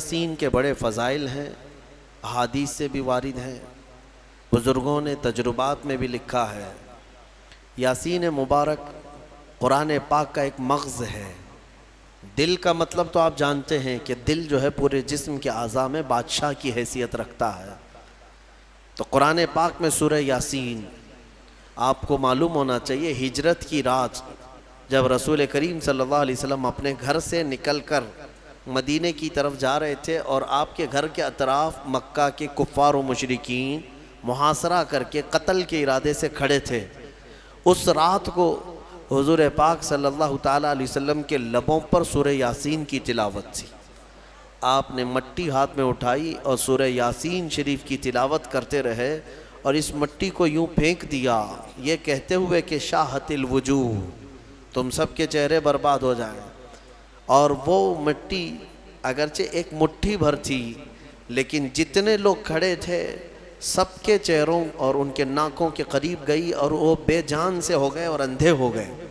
یاسین کے بڑے فضائل ہیں، احادیث سے بھی وارد ہیں، بزرگوں نے تجربات میں بھی لکھا ہے۔ یاسین مبارک قرآن پاک کا ایک مغز ہے۔ دل کا مطلب تو آپ جانتے ہیں کہ دل جو ہے پورے جسم کے اعضاء میں بادشاہ کی حیثیت رکھتا ہے۔ تو قرآن پاک میں سورہ یاسین، آپ کو معلوم ہونا چاہیے، ہجرت کی رات جب رسول کریم صلی اللہ علیہ وسلم اپنے گھر سے نکل کر مدینے کی طرف جا رہے تھے اور آپ کے گھر کے اطراف مکہ کے کفار و مشرکین محاصرہ کر کے قتل کے ارادے سے کھڑے تھے، اس رات کو حضور پاک صلی اللہ تعالیٰ علیہ وسلم کے لبوں پر سورہ یاسین کی تلاوت تھی۔ آپ نے مٹی ہاتھ میں اٹھائی اور سورہ یاسین شریف کی تلاوت کرتے رہے اور اس مٹی کو یوں پھینک دیا، یہ کہتے ہوئے کہ شاہت الوجوہ، تم سب کے چہرے برباد ہو جائیں۔ اور وہ مٹی اگرچہ ایک مٹھی بھر تھی، لیکن جتنے لوگ کھڑے تھے سب کے چہروں اور ان کے ناکوں کے قریب گئی اور وہ بے جان سے ہو گئے اور اندھے ہو گئے۔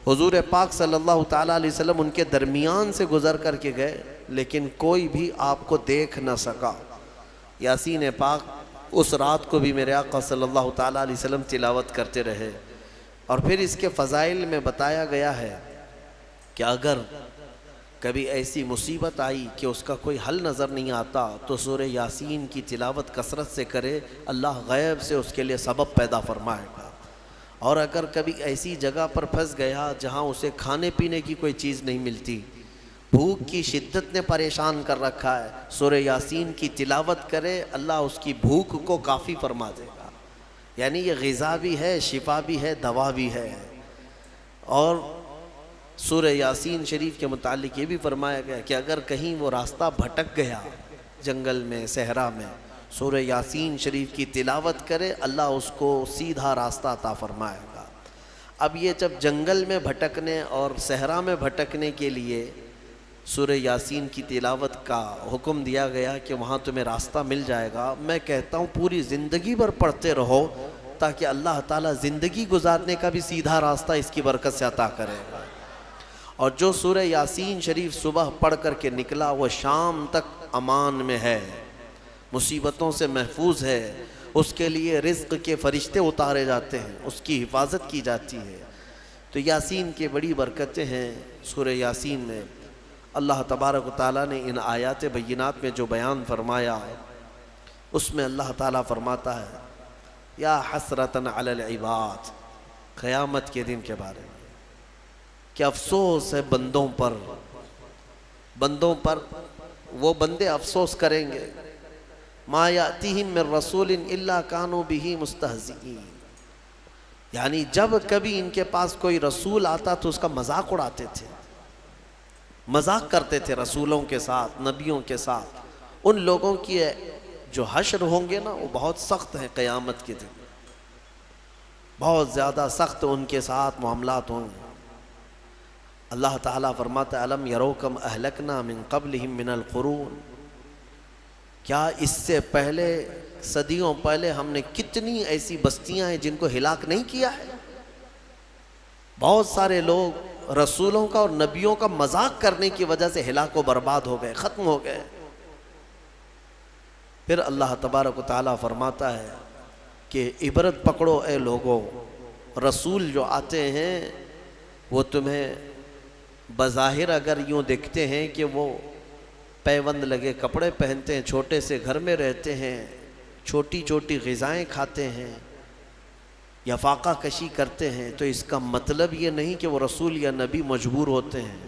حضور پاک صلی اللہ تعالیٰ علیہ وسلم ان کے درمیان سے گزر کر کے گئے، لیکن کوئی بھی آپ کو دیکھ نہ سکا۔ یاسین پاک اس رات کو بھی میرے آقا صلی اللہ تعالیٰ علیہ وسلم تلاوت کرتے رہے۔ اور پھر اس کے فضائل میں بتایا گیا ہے کہ اگر کبھی ایسی مصیبت آئی کہ اس کا کوئی حل نظر نہیں آتا تو سورہ یاسین کی تلاوت کثرت سے کرے، اللہ غیب سے اس کے لیے سبب پیدا فرمائے گا۔ اور اگر کبھی ایسی جگہ پر پھنس گیا جہاں اسے کھانے پینے کی کوئی چیز نہیں ملتی، بھوک کی شدت نے پریشان کر رکھا ہے، سورہ یاسین کی تلاوت کرے، اللہ اس کی بھوک کو کافی فرما دے گا۔ یعنی یہ غذا بھی ہے، شفا بھی ہے، دوا بھی ہے۔ اور سورہ یاسین شریف کے متعلق یہ بھی فرمایا گیا کہ اگر کہیں وہ راستہ بھٹک گیا جنگل میں، صحرا میں، سورہ یاسین شریف کی تلاوت کرے، اللہ اس کو سیدھا راستہ عطا فرمائے گا۔ اب یہ جب جنگل میں بھٹکنے اور صحرا میں بھٹکنے کے لیے سورہ یاسین کی تلاوت کا حکم دیا گیا کہ وہاں تمہیں راستہ مل جائے گا، میں کہتا ہوں پوری زندگی بھر پڑھتے رہو تاکہ اللہ تعالیٰ زندگی گزارنے کا بھی سیدھا راستہ اس کی برکت سے عطا کرے گا۔ اور جو سورہ یاسین شریف صبح پڑھ کر کے نکلا وہ شام تک امان میں ہے، مصیبتوں سے محفوظ ہے، اس کے لیے رزق کے فرشتے اتارے جاتے ہیں، اس کی حفاظت کی جاتی ہے۔ تو یاسین کی بڑی برکتیں ہیں سورہ یاسین میں۔ اللہ تبارک و تعالیٰ نے ان آیات بینات میں جو بیان فرمایا اس میں اللہ تعالیٰ فرماتا ہے یا حسرتن علی العباد، قیامت کے دن کے بارے میں کہ افسوس ہے بندوں پر، وہ بندے افسوس کریں گے، ما یاتیہم من رسول الا کانوا بہ مستہزئین، یعنی جب کبھی ان کے پاس کوئی رسول آتا تو اس کا مذاق اڑاتے تھے، مذاق کرتے تھے رسولوں کے ساتھ، نبیوں کے ساتھ۔ ان لوگوں کی جو حشر ہوں گے نا وہ بہت سخت ہیں، قیامت کے دن بہت زیادہ سخت ان کے ساتھ معاملات ہوں گے۔ اللہ تعالیٰ فرماتا ہے الم یروکم اہلکنا من قبلہم من القرون، کیا اس سے پہلے، صدیوں پہلے ہم نے کتنی ایسی بستیاں ہیں جن کو ہلاک نہیں کیا ہے۔ بہت سارے لوگ رسولوں کا اور نبیوں کا مذاق کرنے کی وجہ سے ہلاک و برباد ہو گئے، ختم ہو گئے۔ پھر اللہ تبارک و تعالیٰ فرماتا ہے کہ عبرت پکڑو اے لوگو، رسول جو آتے ہیں وہ تمہیں بظاہر اگر یوں دیکھتے ہیں کہ وہ پیوند لگے کپڑے پہنتے ہیں، چھوٹے سے گھر میں رہتے ہیں، چھوٹی چھوٹی غذائیں کھاتے ہیں یا فاقہ کشی کرتے ہیں، تو اس کا مطلب یہ نہیں کہ وہ رسول یا نبی مجبور ہوتے ہیں،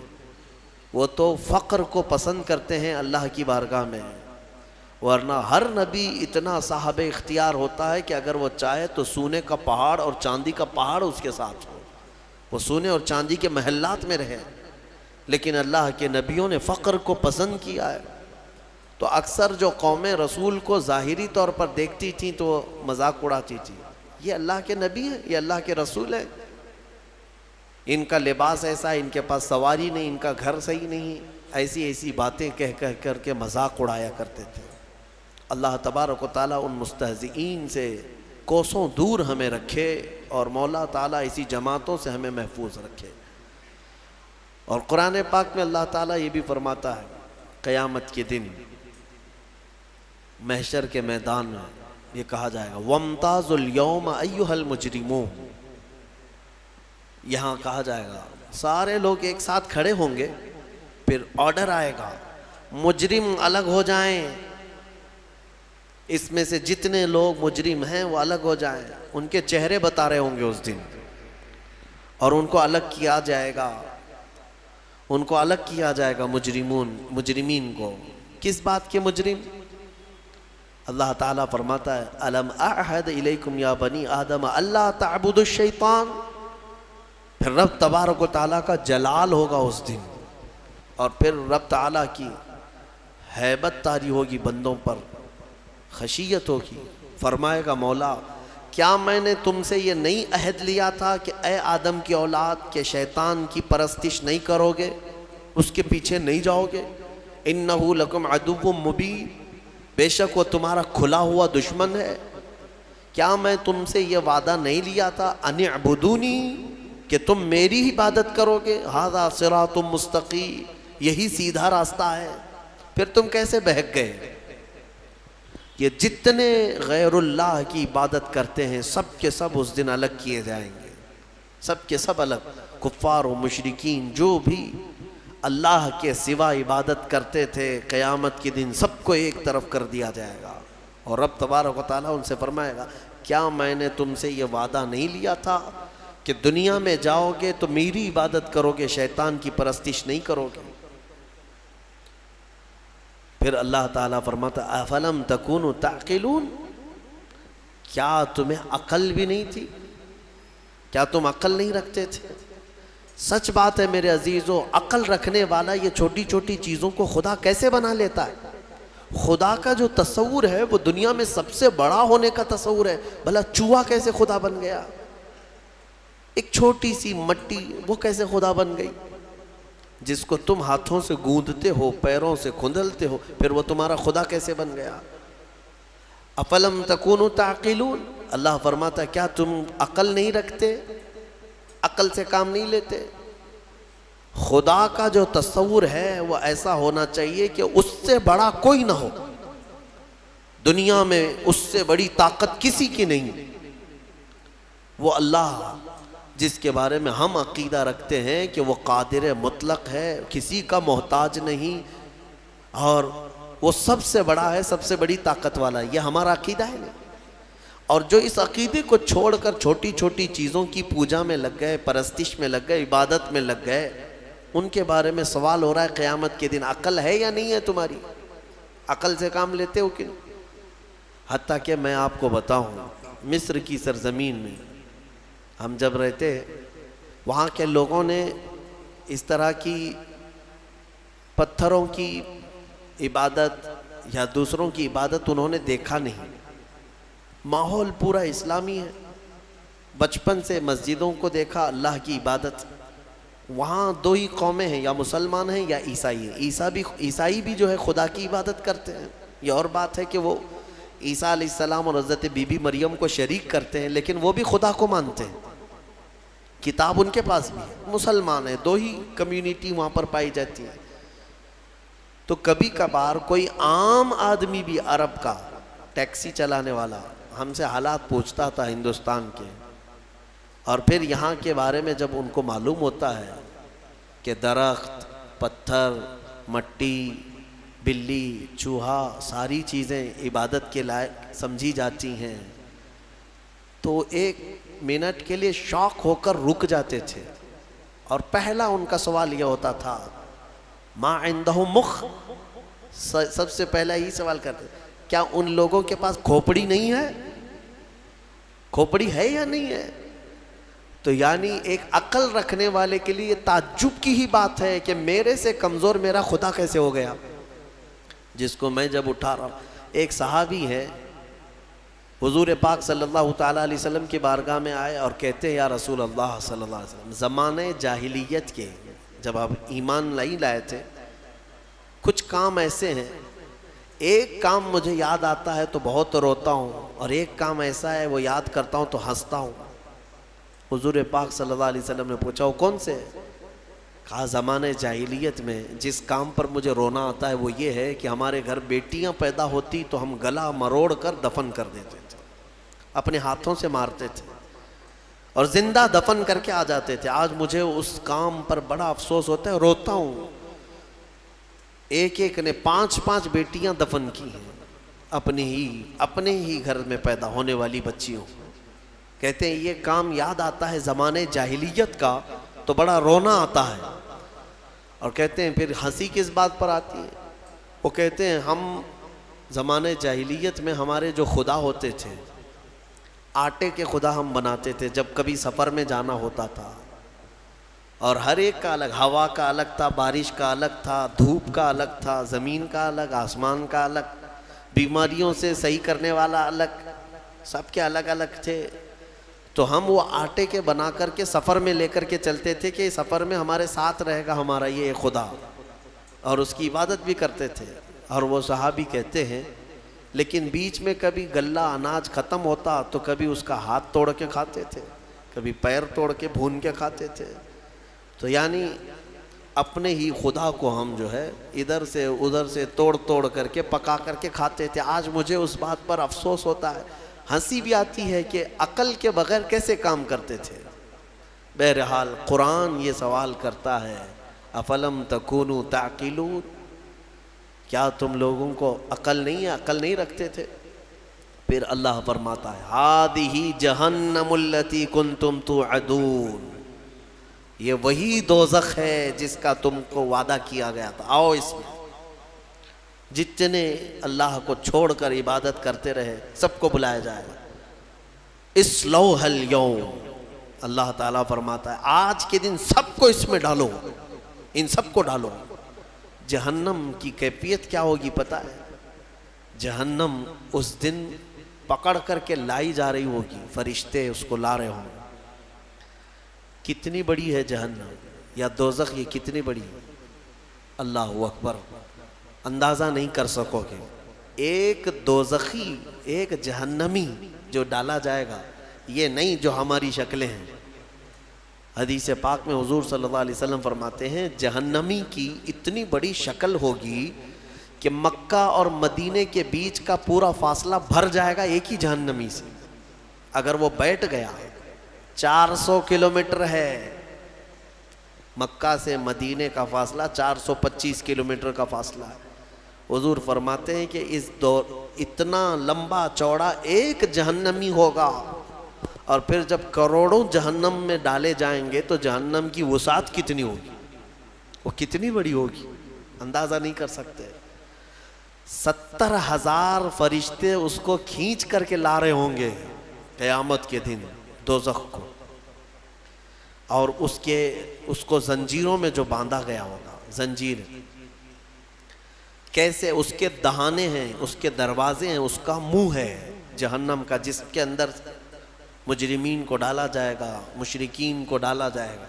وہ تو فقر کو پسند کرتے ہیں اللہ کی بارگاہ میں۔ ورنہ ہر نبی اتنا صاحب اختیار ہوتا ہے کہ اگر وہ چاہے تو سونے کا پہاڑ اور چاندی کا پہاڑ اس کے ساتھ ہو، وہ سونے اور چاندی کے محلات میں رہے، لیکن اللہ کے نبیوں نے فقر کو پسند کیا ہے۔ تو اکثر جو قومیں رسول کو ظاہری طور پر دیکھتی تھیں تو وہ مذاق اڑاتی تھی، یہ اللہ کے نبی ہیں، یہ اللہ کے رسول ہیں، ان کا لباس ایسا ہے، ان کے پاس سواری نہیں، ان کا گھر صحیح نہیں، ایسی باتیں کہہ کر کے مذاق اڑایا کرتے تھے۔ اللہ تبارک و تعالیٰ ان مستہزئین سے کوسوں دور ہمیں رکھے اور مولا تعالیٰ اسی جماعتوں سے ہمیں محفوظ رکھے۔ اور قرآن پاک میں اللہ تعالیٰ یہ بھی فرماتا ہے قیامت کے دن محشر کے میدان میں یہ کہا جائے گا وَامْتَازُوا الْيَوْمَ أَيُّهَا الْمُجْرِمُونَ. یہاں کہا جائے گا سارے لوگ ایک ساتھ کھڑے ہوں گے، پھر آرڈر آئے گا مجرم الگ ہو جائیں، اس میں سے جتنے لوگ مجرم ہیں وہ الگ ہو جائیں. ان کے چہرے بتا رہے ہوں گے اس دن، اور ان کو الگ کیا جائے گا، ان کو الگ کیا جائے گا مجرمین کو. کس بات کے مجرم؟ اللہ تعالیٰ فرماتا ہے الم اعہد الیکم یا بنی آدم اللہ تعبدوا الشیطان. پھر رب تبارک و تعالیٰ کا جلال ہوگا اس دن، اور پھر رب تعالیٰ کی ہیبت طاری ہوگی بندوں پر، خشیت ہوگی. فرمائے گا مولا کیا میں نے تم سے یہ نہیں عہد لیا تھا کہ اے آدم کی اولاد کے شیطان کی پرستش نہیں کرو گے، اس کے پیچھے نہیں جاؤ گے؟ انہ لکم عدو مبین، بے شک وہ تمہارا کھلا ہوا دشمن ہے. کیا میں تم سے یہ وعدہ نہیں لیا تھا ان اعبدونی، کہ تم میری عبادت کرو گے؟ ھذا صراط مستقیم، یہی سیدھا راستہ ہے. پھر تم کیسے بہک گئے؟ یہ جتنے غیر اللہ کی عبادت کرتے ہیں سب کے سب اس دن الگ کیے جائیں گے، سب کے سب الگ. کفار و مشرکین جو بھی اللہ کے سوا عبادت کرتے تھے قیامت کے دن سب کو ایک طرف کر دیا جائے گا. اور رب تبارک و تعالیٰ ان سے فرمائے گا کیا میں نے تم سے یہ وعدہ نہیں لیا تھا کہ دنیا میں جاؤ گے تو میری عبادت کرو گے، شیطان کی پرستش نہیں کرو گے؟ پھر اللہ تعالیٰ فرماتا افلم تکونوا تعقلون، کیا تمہیں عقل بھی نہیں تھی؟ کیا تم عقل نہیں رکھتے تھے؟ سچ بات ہے میرے عزیزو، عقل رکھنے والا یہ چھوٹی چھوٹی چیزوں کو خدا کیسے بنا لیتا ہے. خدا کا جو تصور ہے وہ دنیا میں سب سے بڑا ہونے کا تصور ہے. بھلا چوہا کیسے خدا بن گیا؟ ایک چھوٹی سی مٹی وہ کیسے خدا بن گئی؟ جس کو تم ہاتھوں سے گوندتے ہو، پیروں سے کھندلتے ہو، پھر وہ تمہارا خدا کیسے بن گیا؟ افلم تکونوا تعقلون. اللہ فرماتا ہے کیا تم عقل نہیں رکھتے، عقل سے کام نہیں لیتے؟ خدا کا جو تصور ہے وہ ایسا ہونا چاہیے کہ اس سے بڑا کوئی نہ ہو، دنیا میں اس سے بڑی طاقت کسی کی نہیں. وہ اللہ جس کے بارے میں ہم عقیدہ رکھتے ہیں کہ وہ قادر مطلق ہے، کسی کا محتاج نہیں، اور وہ سب سے بڑا ہے، سب سے بڑی طاقت والا ہے، یہ ہمارا عقیدہ ہے نا. اور جو اس عقیدے کو چھوڑ کر چھوٹی چھوٹی چیزوں کی پوجا میں لگ گئے، پرستش میں لگ گئے، عبادت میں لگ گئے، ان کے بارے میں سوال ہو رہا ہے قیامت کے دن عقل ہے یا نہیں ہے تمہاری؟ عقل سے کام لیتے ہو کہ نہیں؟ حتیٰ کہ میں آپ کو بتاؤں مصر کی سرزمین میں ہم جب رہتے وہاں کے لوگوں نے اس طرح کی پتھروں کی عبادت یا دوسروں کی عبادت انہوں نے دیکھا نہیں. ماحول پورا اسلامی ہے، بچپن سے مسجدوں کو دیکھا، اللہ کی عبادت. وہاں دو ہی قومیں ہیں، یا مسلمان ہیں یا عیسائی ہیں. عیسائی بھی جو ہے خدا کی عبادت کرتے ہیں. یہ اور بات ہے کہ وہ عیسیٰ علیہ السلام اور حضرت بی بی مریم کو شریک کرتے ہیں، لیکن وہ بھی خدا کو مانتے ہیں، کتاب ان کے پاس بھی ہے. مسلمان ہیں، دو ہی کمیونٹی وہاں پر پائی جاتی ہے. تو کبھی کبھار کوئی عام آدمی بھی عرب کا ٹیکسی چلانے والا ہم سے حالات پوچھتا تھا ہندوستان کے، اور پھر یہاں کے بارے میں جب ان کو معلوم ہوتا ہے کہ درخت، پتھر، مٹی، بلی، چوہا، ساری چیزیں عبادت کے لائق سمجھی جاتی ہیں، تو ایک منٹ کے لیے شوق ہو کر رک جاتے تھے. اور پہلا ان کا سوال یہ ہوتا تھا ما عندهم مخ، سب سے پہلا یہی سوال کرتے کیا ان لوگوں کے پاس کھوپڑی نہیں ہے؟ کھوپڑی ہے یا نہیں ہے؟ تو یعنی ایک عقل رکھنے والے کے لیے تعجب کی ہی بات ہے کہ میرے سے کمزور میرا خدا کیسے ہو گیا، جس کو میں جب اٹھا رہا ہوں. ایک صحابی ہے حضور پاک صلی اللہ تعالیٰ علیہ وسلم کی بارگاہ میں آئے اور کہتے ہیں یا رسول اللہ صلی اللہ علیہ وسلم، زمانے جاہلیت کے جب آپ ایمان نہیں لائے تھے کچھ کام ایسے ہیں، ایک کام مجھے یاد آتا ہے تو بہت روتا ہوں، اور ایک کام ایسا ہے وہ یاد کرتا ہوں تو ہنستا ہوں. حضور پاک صلی اللہ علیہ وسلم نے پوچھا وہ کون سے؟ کہا زمانے جاہلیت میں جس کام پر مجھے رونا آتا ہے وہ یہ ہے کہ ہمارے گھر بیٹیاں پیدا ہوتی تو ہم گلا مروڑ کر دفن کر دیتے تھے، اپنے ہاتھوں سے مارتے تھے اور زندہ دفن کر کے آ جاتے تھے۔ آج مجھے اس کام پر بڑا افسوس ہوتا ہے، روتا ہوں۔ ایک ایک نے 5 بیٹیاں دفن کی ہیں، اپنے ہی گھر میں پیدا ہونے والی بچیوں۔ کہتے ہیں یہ کام یاد آتا ہے زمانے جاہلیت کا تو بڑا رونا آتا ہے، اور کہتے ہیں پھر ہنسی کس بات پر آتی ہے؟ وہ کہتے ہیں ہم زمانے جاہلیت میں ہمارے جو خدا ہوتے تھے، آٹے کے خدا ہم بناتے تھے جب کبھی سفر میں جانا ہوتا تھا، اور ہر ایک کا الگ، ہوا کا الگ تھا، بارش کا الگ تھا، دھوپ کا الگ تھا، زمین کا الگ، آسمان کا الگ، بیماریوں سے صحیح کرنے والا الگ، سب کے الگ الگ تھے۔ تو ہم وہ آٹے کے بنا کر کے سفر میں لے کر کے چلتے تھے کہ سفر میں ہمارے ساتھ رہے گا ہمارا یہ خدا، اور اس کی عبادت بھی کرتے تھے۔ اور وہ صحابی کہتے ہیں لیکن بیچ میں کبھی غلہ اناج ختم ہوتا تو کبھی اس کا ہاتھ توڑ کے کھاتے تھے، کبھی پیر توڑ کے بھون کے کھاتے تھے۔ تو یعنی اپنے ہی خدا کو ہم جو ہے ادھر سے ادھر سے توڑ کر کے پکا کر کے کھاتے تھے۔ آج مجھے اس بات پر افسوس ہوتا ہے، ہنسی بھی آتی ہے کہ عقل کے بغیر کیسے کام کرتے تھے۔ بہرحال قرآن یہ سوال کرتا ہے افلم تکونوا تعقلون، کیا تم لوگوں کو عقل نہیں ہے، عقل نہیں رکھتے تھے؟ پھر اللہ فرماتا ہے ہذہ جہنم التی کنتم توعدون، یہ وہی دوزخ ہے جس کا تم کو وعدہ کیا گیا تھا، آؤ اس میں۔ جتنے اللہ کو چھوڑ کر عبادت کرتے رہے سب کو بلایا جائے گا۔ اصلوھا اليوم، اللہ تعالیٰ فرماتا ہے آج کے دن سب کو اس میں ڈالو، ان سب کو ڈالو۔ جہنم کی کیفیت کیا ہوگی پتہ ہے؟ جہنم اس دن پکڑ کر کے لائی جا رہی ہوگی، فرشتے اس کو لا رہے ہوں گے۔ کتنی بڑی ہے جہنم یا دوزخ، یہ کتنی بڑی ہے، اللہ اکبر، اندازہ نہیں کر سکو گے۔ ایک دوزخی، ایک جہنمی جو ڈالا جائے گا، یہ نہیں جو ہماری شکلیں ہیں۔ حدیث پاک میں حضور صلی اللہ علیہ وسلم فرماتے ہیں جہنمی کی اتنی بڑی شکل ہوگی کہ مکہ اور مدینے کے بیچ کا پورا فاصلہ بھر جائے گا ایک ہی جہنمی سے۔ اگر وہ بیٹھ گیا، 400 کلومیٹر ہے، مکہ سے مدینے کا فاصلہ 425 کلومیٹر کا فاصلہ ہے۔ حضور فرماتے ہیں کہ اس دور اتنا لمبا چوڑا ایک جہنمی ہوگا، اور پھر جب کروڑوں جہنم میں ڈالے جائیں گے تو جہنم کی وسعت کتنی ہوگی، وہ کتنی بڑی ہوگی، اندازہ نہیں کر سکتے۔ 70,000 فرشتے اس کو کھینچ کر کے لا رہے ہوں گے قیامت کے دن دوزخ کو، اور اس کو زنجیروں میں جو باندھا گیا ہوگا، زنجیر کیسے، اس کے دہانے ہیں، اس کے دروازے ہیں، اس کا منہ ہے جہنم کا، جس کے اندر مجرمین کو ڈالا جائے گا، مشرکین کو ڈالا جائے گا۔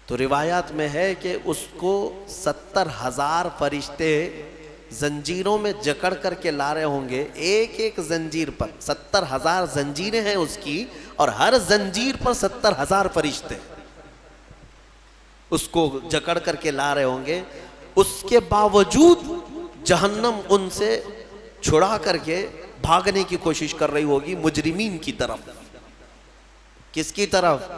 تو روایات میں ہے کہ اس کو 70,000 فرشتے زنجیروں میں جکڑ کر کے لا رہے ہوں گے، ایک ایک زنجیر پر 70,000 زنجیریں ہیں اس کی، اور ہر زنجیر پر 70,000 فرشتے اس کو جکڑ کر کے لا رہے ہوں گے۔ اس کے باوجود جہنم ان سے چھڑا کر کے بھاگنے کی کوشش کر رہی ہوگی مجرمین کی طرف۔ کس کی طرف؟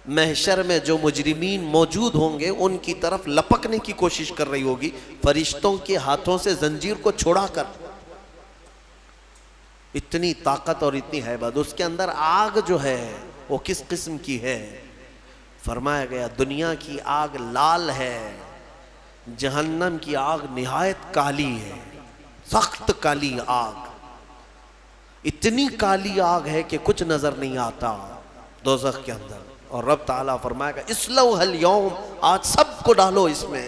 محشر میں جو مجرمین موجود ہوں گے ان کی طرف لپکنے کی کوشش کر رہی ہوگی فرشتوں کے ہاتھوں سے زنجیر کو چھڑا کر۔ اتنی طاقت اور اتنی ہیبت اس کے اندر۔ آگ جو ہے وہ کس قسم کی ہے؟ فرمایا گیا دنیا کی آگ لال ہے، جہنم کی آگ نہایت کالی ہے، سخت کالی آگ، اتنی کالی آگ ہے کہ کچھ نظر نہیں آتا دوزخ کے اندر۔ اور رب تعالیٰ فرمائے گا اصلوھا اليوم، آج سب کو ڈالو اس میں،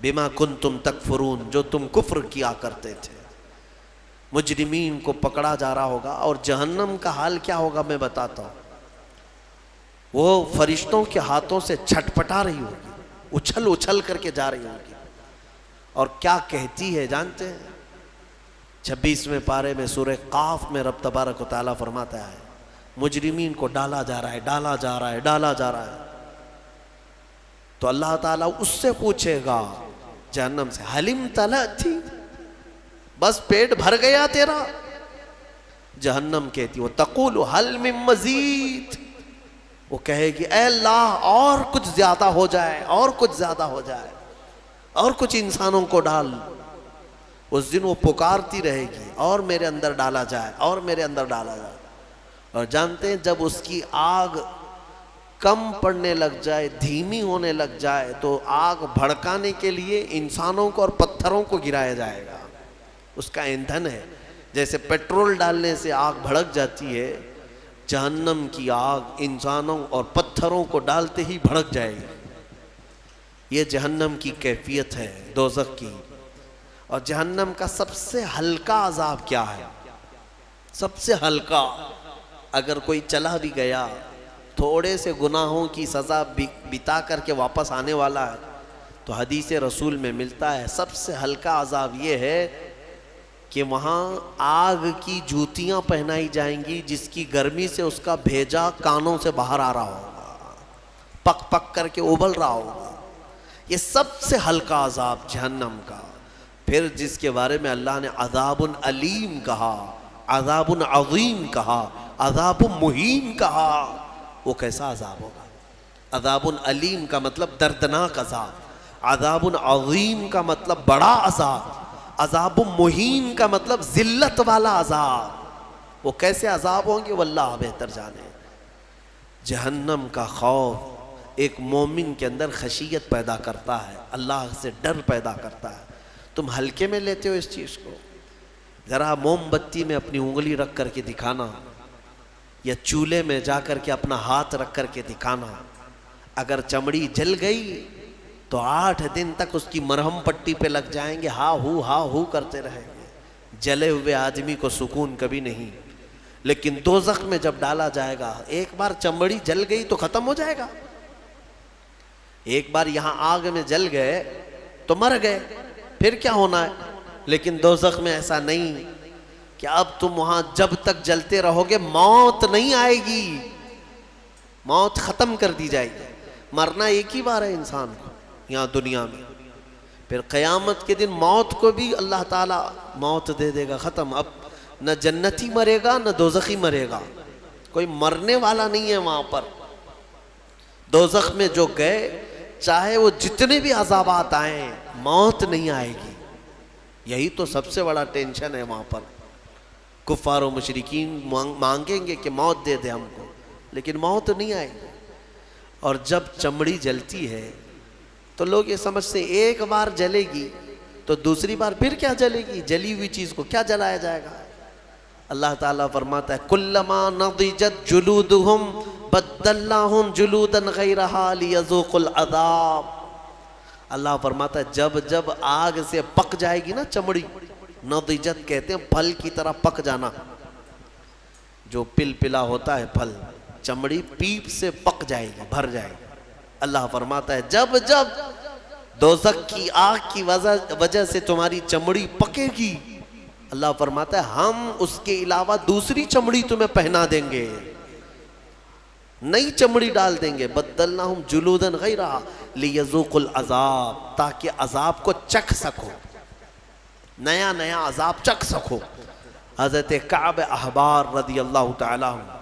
بما کنتم تکفرون، جو تم کفر کیا کرتے تھے۔ مجرمین کو پکڑا جا رہا ہوگا، اور جہنم کا حال کیا ہوگا میں بتاتا ہوں۔ وہ فرشتوں کے ہاتھوں سے چھٹپٹا رہی ہوگی، اچھل اچھل کر کے جا رہی ہوگی، اور کیا کہتی ہے جانتے ہیں؟ 26ویں پارے میں سورہ قاف میں رب تبارک و تعالیٰ فرماتا ہے مجرمین کو ڈالا جا رہا ہے، ڈالا جا رہا ہے، ڈالا جا رہا ہے۔ تو اللہ تعالیٰ اس سے پوچھے گا جہنم سے، حلم تلأتی، بس پیٹ بھر گیا تیرا؟ جہنم کہتی وہ تقول حل من مزید، وہ کہے گی اے اللہ اور کچھ زیادہ ہو جائے، اور کچھ زیادہ ہو جائے، اور کچھ انسانوں کو ڈال۔ اس دن وہ پکارتی رہے گی اور میرے اندر ڈالا جائے، اور میرے اندر ڈالا جائے۔ اور جانتے ہیں جب اس کی آگ کم پڑنے لگ جائے، دھیمی ہونے لگ جائے، تو آگ بھڑکانے کے لیے انسانوں کو اور پتھروں کو گرایا جائے گا، اس کا ایندھن ہے۔ جیسے پیٹرول ڈالنے سے آگ بھڑک جاتی ہے، جہنم کی آگ انسانوں اور پتھروں کو ڈالتے ہی بھڑک جائے گی۔ یہ جہنم کی کیفیت ہے دوزخ کی۔ اور جہنم کا سب سے ہلکا عذاب کیا ہے؟ سب سے ہلکا، اگر کوئی چلا بھی گیا، تھوڑے سے گناہوں کی سزا بتا کر کے واپس آنے والا ہے، تو حدیث رسول میں ملتا ہے سب سے ہلکا عذاب یہ ہے کہ وہاں آگ کی جوتیاں پہنائی جائیں گی جس کی گرمی سے اس کا بھیجا کانوں سے باہر آ رہا ہوگا، پک پک کر کے ابل رہا ہوگا۔ یہ سب سے ہلکا عذاب جہنم کا۔ پھر جس کے بارے میں اللہ نے عذاب علیم کہا، عذاب عظیم کہا، عذاب مہین کہا، وہ کیسا عذاب ہوگا؟ عذاب علیم کا مطلب دردناک عذاب، عذاب عظیم کا مطلب بڑا عذاب، عذاب مہین کا مطلب ذلت والا عذاب۔ وہ کیسے عذاب ہوں گے واللہ بہتر جانے۔ جہنم کا خوف ایک مومن کے اندر خشیت پیدا کرتا ہے، اللہ سے ڈر پیدا کرتا ہے۔ تم ہلکے میں لیتے ہو اس چیز کو؟ ذرا موم بتی میں اپنی انگلی رکھ کر کے دکھانا، یا چولہے میں جا کر کے اپنا ہاتھ رکھ کر کے دکھانا، اگر چمڑی جل گئی تو 8 دن تک اس کی مرہم پٹی پہ لگ جائیں گے، ہا ہو کرتے رہیں گے۔ جلے ہوئے آدمی کو سکون کبھی نہیں۔ لیکن دوزخ میں جب ڈالا جائے گا، ایک بار چمڑی جل گئی تو ختم ہو جائے گا، ایک بار یہاں آگ میں جل گئے تو مر گئے، پھر کیا ہونا ہے؟ لیکن دوزخ میں ایسا نہیں کہ اب تم وہاں جب تک جلتے رہو گے موت نہیں آئے گی، موت ختم کر دی جائے گی۔ مرنا ایک ہی بار ہے انسان کو یہاں دنیا میں، پھر قیامت کے دن موت کو بھی اللہ تعالیٰ موت دے دے گا، ختم۔ اب نہ جنتی مرے گا نہ دوزخی مرے گا، کوئی مرنے والا نہیں ہے وہاں پر۔ دوزخ میں جو گئے، چاہے وہ جتنے بھی عذابات آئیں، موت نہیں آئے گی۔ یہی تو سب سے بڑا ٹینشن ہے وہاں پر۔ کفار و مشرکین مانگیں گے کہ موت دے دے ہم کو، لیکن موت نہیں آئے گی۔ اور جب چمڑی جلتی ہے تو لوگ یہ سمجھتے ہیں ایک بار جلے گی تو دوسری بار پھر کیا جلے گی؟ جلی ہوئی چیز کو کیا جلایا جائے گا؟ اللہ تعالیٰ فرماتا ہے کلما نضجت جلودہم بدلناہم جلودا غیرہا لیذوقوا العذاب۔ اللہ فرماتا ہے جب جب آگ سے پک جائے گی نا چمڑی، نضجت کہتے ہیں پھل کی طرح پک جانا، جو پل پلا ہوتا ہے پھل، چمڑی پیپ سے پک جائے گی، بھر جائے گی۔ اللہ فرماتا ہے جب جب دوزخ کی آگ کی وجہ سے تمہاری چمڑی پکے گی، اللہ فرماتا ہے ہم اس کے علاوہ دوسری چمڑی تمہیں پہنا دیں گے، نئی چمڑی ڈال دیں گے، بدلناہم جلودا غیرہا لیذوقوا العذاب، تاکہ عذاب کو چکھ سکو، نیا نیا عذاب چکھ سکو۔ حضرت کعب احبار رضی اللہ تعالیٰ عنہ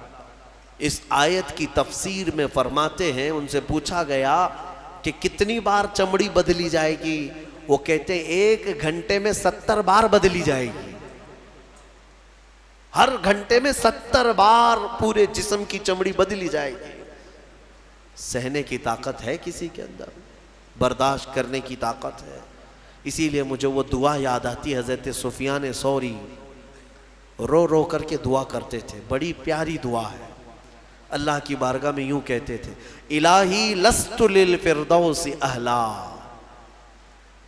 اس آیت کی تفسیر میں فرماتے ہیں، ان سے پوچھا گیا کہ کتنی بار چمڑی بدلی جائے گی؟ وہ کہتے ہیں 1 گھنٹے میں 70 بار بدلی جائے گی، ہر گھنٹے میں 70 بار پورے جسم کی چمڑی بدلی جائے گی۔ سہنے کی طاقت ہے کسی کے اندر، برداشت کرنے کی طاقت ہے۔ اسی لیے مجھے وہ دعا یاد آتی ہے، حضرت سفیان ثوری رو رو کر کے دعا کرتے تھے، بڑی پیاری دعا ہے۔ اللہ کی بارگاہ میں یوں کہتے تھے الہی لست للفردوس اہلا،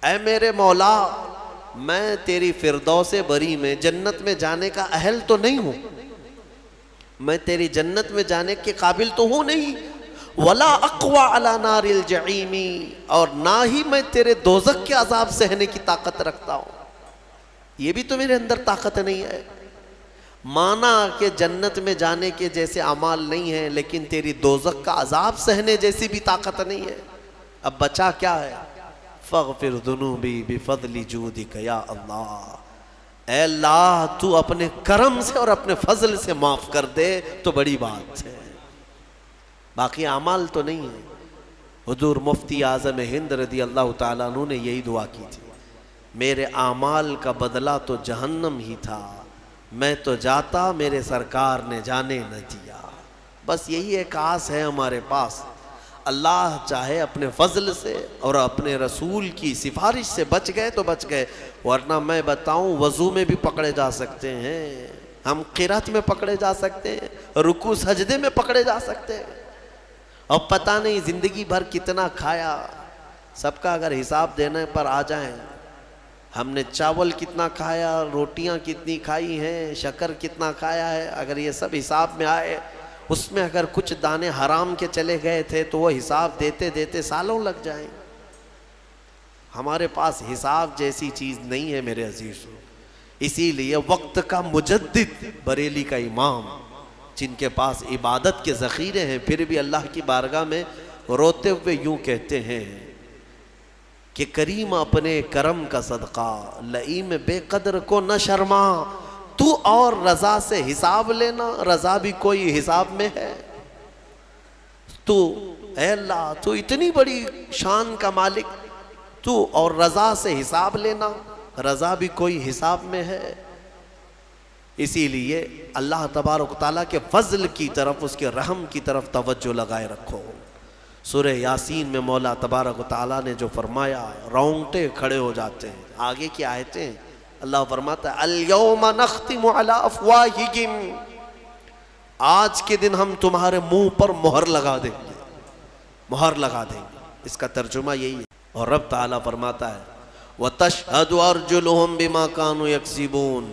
اے میرے مولا میں تیری فردوس بری میں جنت میں جانے کا اہل تو نہیں ہوں، میں تیری جنت میں جانے کے قابل تو ہوں نہیں، ولا اقوى على نار الجحیم، اور نہ ہی میں تیرے دوزخ کے عذاب سہنے کی طاقت رکھتا ہوں، یہ بھی تو میرے اندر طاقت نہیں ہے۔ مانا کہ جنت میں جانے کے جیسے اعمال نہیں ہیں، لیکن تیری دوزخ کا عذاب سہنے جیسی بھی طاقت نہیں ہے۔ اب بچا کیا ہے؟ فاغفر ذنوبی بفضل جودک یا اللہ، اے اللہ تو اپنے کرم سے اور اپنے فضل سے معاف کر دے تو بڑی بات ہے، باقی اعمال تو نہیں ہے۔ حضور مفتی اعظم ہند رضی اللہ تعالیٰ عنہ نے یہی دعا کی تھی، میرے اعمال کا بدلہ تو جہنم ہی تھا، میں تو جاتا میرے سرکار نے جانے نہ دیا۔ بس یہی ایک آس ہے ہمارے پاس، اللہ چاہے اپنے فضل سے اور اپنے رسول کی سفارش سے بچ گئے تو بچ گئے، ورنہ میں بتاؤں وضو میں بھی پکڑے جا سکتے ہیں، ہم قرات میں پکڑے جا سکتے ہیں، رکوع سجدے میں پکڑے جا سکتے ہیں، اور پتہ نہیں زندگی بھر کتنا کھایا۔ سب کا اگر حساب دینے پر آ جائیں، ہم نے چاول کتنا کھایا، روٹیاں کتنی کھائی ہیں، شکر کتنا کھایا ہے، اگر یہ سب حساب میں آئے، اس میں اگر کچھ دانے حرام کے چلے گئے تھے تو وہ حساب دیتے دیتے سالوں لگ جائیں۔ ہمارے پاس حساب جیسی چیز نہیں ہے میرے عزیزوں، اسی لیے وقت کا مجدد بریلی کا امام، جن کے پاس عبادت کے ذخیرے ہیں پھر بھی اللہ کی بارگاہ میں روتے ہوئے یوں کہتے ہیں کہ کریم اپنے کرم کا صدقہ، لئیم بے قدر کو نہ شرما، تو اور رضا سے حساب لینا، رضا بھی کوئی حساب میں ہے؟ تو اے اللہ تو اتنی بڑی شان کا مالک، تو اور رضا سے حساب لینا، رضا بھی کوئی حساب میں ہے؟ اسی لیے اللہ تبارک و تعالیٰ کے فضل کی طرف، اس کے رحم کی طرف توجہ لگائے رکھو۔ سورہ یاسین میں مولا تبارک و تعالیٰ نے جو فرمایا، رونگٹے کھڑے ہو جاتے ہیں۔ آگے کی آیتیں اللہ فرماتا ہے الیوم نختم علی افواہہم، آج کے دن ہم تمہارے منہ پر مہر لگا دیں گے، مہر لگا دیں گے، اس کا ترجمہ یہی ہے۔ اور رب تعالیٰ فرماتا ہے وَتَشْهَدُ أَرْجُلُهُمْ بِمَا كَانُوا يَكْسِبُونَ،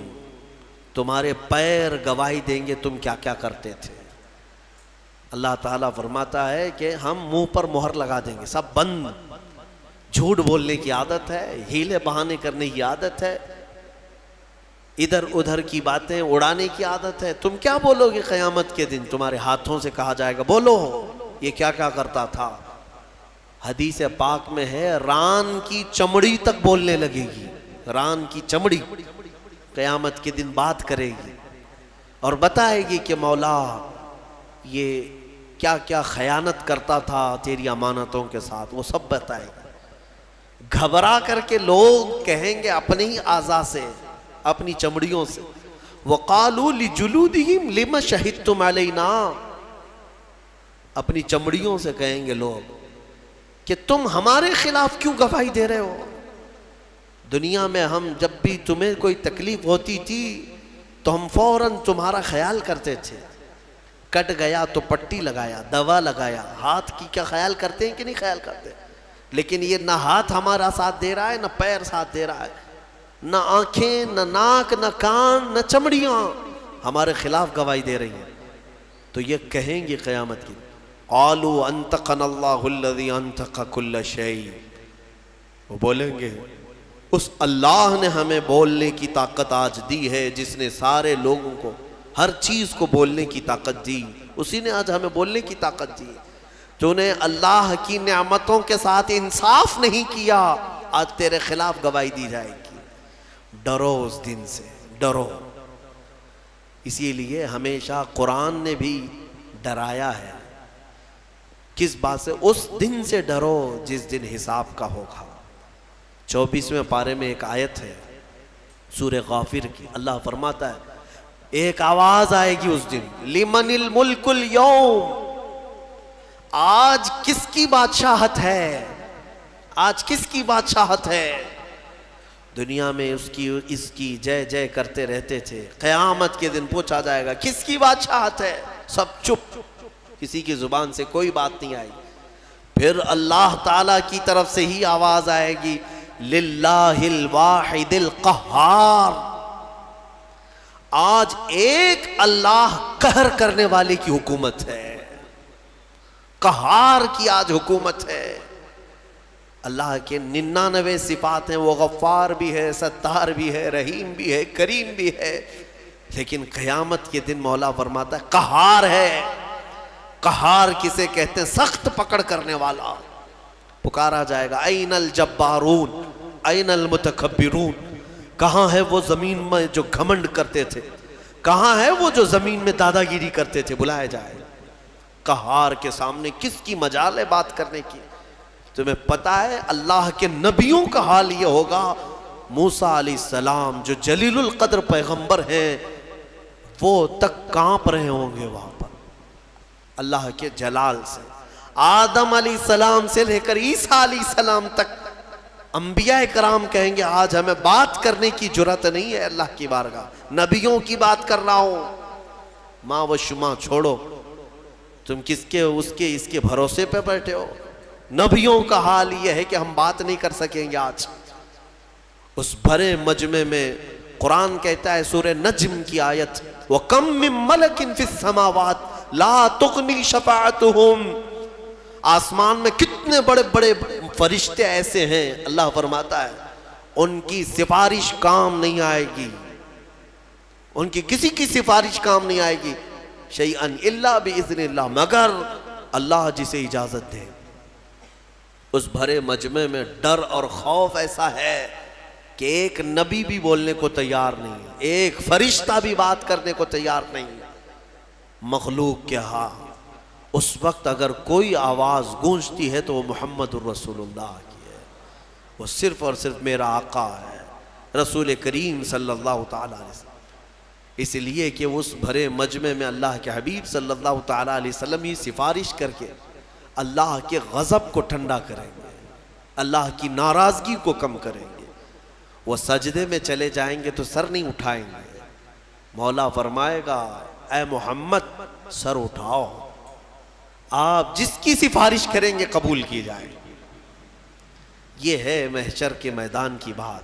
تمہارے پیر گواہی دیں گے تم کیا کیا کرتے تھے۔ اللہ تعالیٰ فرماتا ہے کہ ہم منہ پر مہر لگا دیں گے، سب بند، جھوٹ بولنے کی عادت ہے، ہیلے بہانے کرنے کی عادت ہے، ادھر ادھر کی باتیں اڑانے کی عادت ہے۔ تم کیا بولو گے قیامت کے دن؟ تمہارے ہاتھوں سے کہا جائے گا بولو یہ کیا کیا کرتا تھا۔ حدیث پاک میں ہے ران کی چمڑی تک بولنے لگے گی، ران کی چمڑی قیامت کے دن بات کرے گی اور بتائے گی کہ مولا یہ کیا کیا خیانت کرتا تھا تیری امانتوں کے ساتھ، وہ سب بتائے گی۔ گھبرا کر کے لوگ کہیں گے اپنے ہی اعضاء سے، اپنی چمڑیوں سے، وَقَالُوا لِجُلُودِهِمْ لِمَ شَهِدْتُمْ عَلَيْنَا، اپنی چمڑیوں سے کہیں گے لوگ کہ تم ہمارے خلاف کیوں گواہی دے رہے ہو؟ دنیا میں ہم جب بھی تمہیں کوئی تکلیف ہوتی تھی تو ہم فوراً تمہارا خیال کرتے تھے، کٹ گیا تو پٹی لگایا، دوا لگایا، ہاتھ کی کیا خیال کرتے ہیں کہ نہیں خیال کرتے؟ لیکن یہ نہ ہاتھ ہمارا ساتھ دے رہا ہے، نہ پیر ساتھ دے رہا ہے، نہ آنکھیں، نہ ناک، نہ کان، نہ چمڑیاں ہمارے خلاف گواہی دے رہی ہیں۔ تو یہ کہیں گے قیامت کی قالوا انطقنا اللہ الذی انطق کل شیء، وہ بولیں گے اس اللہ نے ہمیں بولنے کی طاقت آج دی ہے، جس نے سارے لوگوں کو ہر چیز کو بولنے کی طاقت دی، اسی نے آج ہمیں بولنے کی طاقت دی۔ تو نے اللہ کی نعمتوں کے ساتھ انصاف نہیں کیا، آج تیرے خلاف گواہی دی جائے گی۔ ڈرو اس دن سے، ڈرو۔ اسی لیے ہمیشہ قرآن نے بھی ڈرایا ہے، کس بات سے؟ اس دن سے ڈرو جس دن حساب کا ہوگا۔ 24ویں پارے میں ایک آیت ہے سورہ غافر کی، اللہ فرماتا ہے ایک آواز آئے گی اس دن، لمن الملک اليوم، آج کس کی بادشاہت ہے؟ آج کس کی بادشاہت ہے؟ دنیا میں اس کی جے جے کرتے رہتے تھے، قیامت کے دن پوچھا جائے گا کس کی بادشاہت ہے؟ سب چپ، کسی کی زبان سے کوئی بات نہیں آئی۔ پھر اللہ تعالیٰ کی طرف سے ہی آواز آئے گی للہ الواحد القہار، آج ایک اللہ قہر کرنے والے کی حکومت ہے، قہار کی آج حکومت ہے۔ اللہ کے 99 صفات ہیں، وہ غفار بھی ہے، ستار بھی ہے، رحیم بھی ہے، کریم بھی ہے، لیکن قیامت کے دن مولا فرماتا ہے قہار ہے۔ قہار کسے کہتے ہیں؟ سخت پکڑ کرنے والا، پکارا جائے گا این الجبارون این المتکبرون، کہاں ہے وہ زمین میں جو گھمنڈ کرتے تھے، کہاں ہے وہ جو زمین میں دادا گیری کرتے تھے، بلائے جائے قہار کے سامنے کس کی مجال ہے بات کرنے کی؟ تمہیں پتا ہے اللہ کے نبیوں کا حال یہ ہوگا، موسیٰ علیہ السلام جو جلیل القدر پیغمبر ہیں وہ تک کانپ رہے ہوں گے وہاں پر اللہ کے جلال سے۔ آدم علیہ السلام سے لے کر عیسیٰ علیہ السلام تک انبیاء کرام کہیں گے آج ہمیں بات کرنے کی جرات نہیں ہے اللہ کی بارگاہ، نبیوں کی بات کر رہا ہوں۔ ماں و شما چھوڑو، تم کس کے اس کے بھروسے پہ بیٹھے ہو؟ نبیوں کا حال یہ ہے کہ ہم بات نہیں کر سکیں گے آج۔ اس بھرے مجمع میں قرآن کہتا ہے سورہ نجم کی آیت، وَكَم مِّن مَلَكٍ فِي السَّمَاوَاتِ لَا تُغْنِي شَفَاعَتُهُمْ، آسمان میں کتنے بڑے بڑے فرشتے ایسے ہیں، اللہ فرماتا ہے ان کی سفارش کام نہیں آئے گی، ان کی کسی کی سفارش کام نہیں آئے گی، شیئن الا باذن اللہ، مگر اللہ جسے اجازت دے۔ اس بھرے مجمع میں ڈر اور خوف ایسا ہے کہ ایک نبی بھی بولنے کو تیار نہیں، ایک فرشتہ بھی بات کرنے کو تیار نہیں۔ مخلوق کے ہاں اس وقت اگر کوئی آواز گونجتی ہے تو وہ محمد الرسول اللہ کی ہے، وہ صرف اور صرف میرا آقا ہے رسول کریم صلی اللہ تعالیٰ علیہ وسلم۔ اس لیے کہ اس بھرے مجمع میں اللہ کے حبیب صلی اللہ تعالیٰ علیہ وسلم ہی سفارش کر کے اللہ کے غضب کو ٹھنڈا کریں گے، اللہ کی ناراضگی کو کم کریں گے۔ وہ سجدے میں چلے جائیں گے تو سر نہیں اٹھائیں گے، مولا فرمائے گا اے محمد سر اٹھاؤ، آپ جس کی سفارش کریں گے قبول کی جائے۔ یہ ہے محشر کے میدان کی بات۔